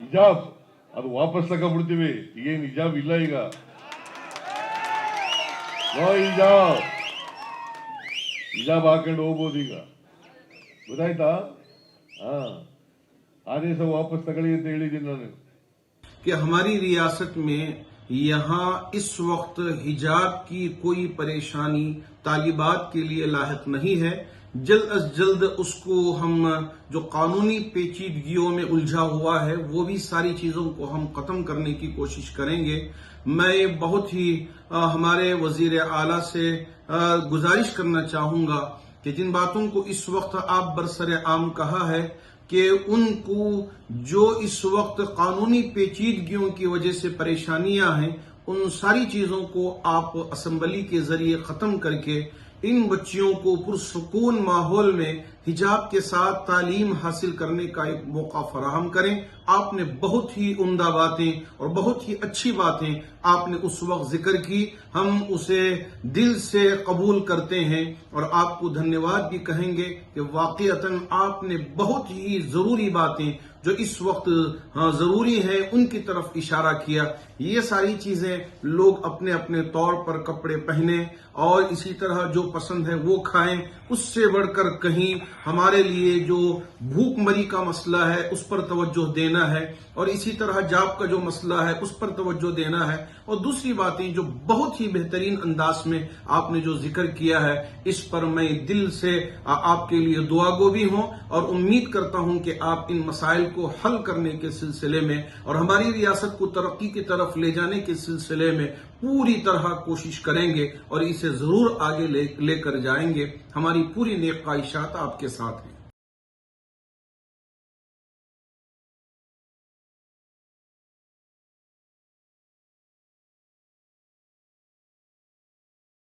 ಹಿಜಾಬ್ ಅದು ವಾಪಸ್ ತಗೊಂಡ್ಬಿಡ್ತೀವಿ. ಈಗೇನು ಹಿಜಾಬ್ ಇಲ್ಲ ಈಗ. ನೋ ಹಿಜಾಬ್. ಹಿಜಾಬ್ ಹಾಕೊಂಡು ಹೋಗ್ಬೋದು ಈಗ. ಗೊತ್ತಾಯ್ತಾ? ಆದೇಶ ವಾಪಸ್ ತಗೊಳ್ಳಿ ಅಂತ ಹೇಳಿದ್ದೀನಿ ನಾನು. कि हमारी रियासत में यहाँ इस वक्त हिजाब की कोई परेशानी तालिबात के लिए लायक नहीं है. जल्द अज जल्द उसको हम जो कानूनी पेचीदगियों में उलझा हुआ है वो भी सारी चीजों को हम खत्म करने की कोशिश करेंगे. मैं बहुत ही हमारे वजीर आला से गुजारिश करना चाहूंगा कि जिन बातों को इस वक्त आप बरसरे आम कहा है कि उनको जो इस वक्त कानूनी पेचीदगियों की वजह से परेशानियां हैं उन सारी चीजों को आप असेंबली के जरिए खत्म करके इन बच्चियों को पुरसुकून माहौल में हिजाब के साथ तालीम हासिल करने का एक मौका फराहम करें. आपने बहुत ही उम्दा बातें और बहुत ही अच्छी बातें आपने उस वक्त जिक्र की. हम उसे दिल से कबूल करते हैं और आपको धन्यवाद भी कहेंगे कि वाकईतन आपने बहुत ही जरूरी बातें जो इस वक्त जरूरी है उनकी तरफ इशारा किया. ये सारी चीजें लोग अपने अपने तौर पर कपड़े पहने और इसी तरह जो पसंद है वो खाएं. उससे बढ़कर कहीं हमारे लिए जो भूखमरी का मसला है उस पर तवज्जो देना है और इसी तरह जाब का जो मसला है उस पर तवज्जो देना है. और दूसरी बातें जो बहुत ही बेहतरीन अंदाज में आपने जो जिक्र किया है इस पर मैं दिल से आपके लिए दुआगो भी हूं और उम्मीद करता हूं कि आप इन मसाइल को हल करने के सिलसिले में और हमारी रियासत को तरक्की की तरफ ले जाने के सिलसिले में पूरी तरह कोशिश करेंगे और इसे जरूर आगे लेकर जाएंगे. हमारी पूरी नेक ख्वाहिशात आपके साथ हैं.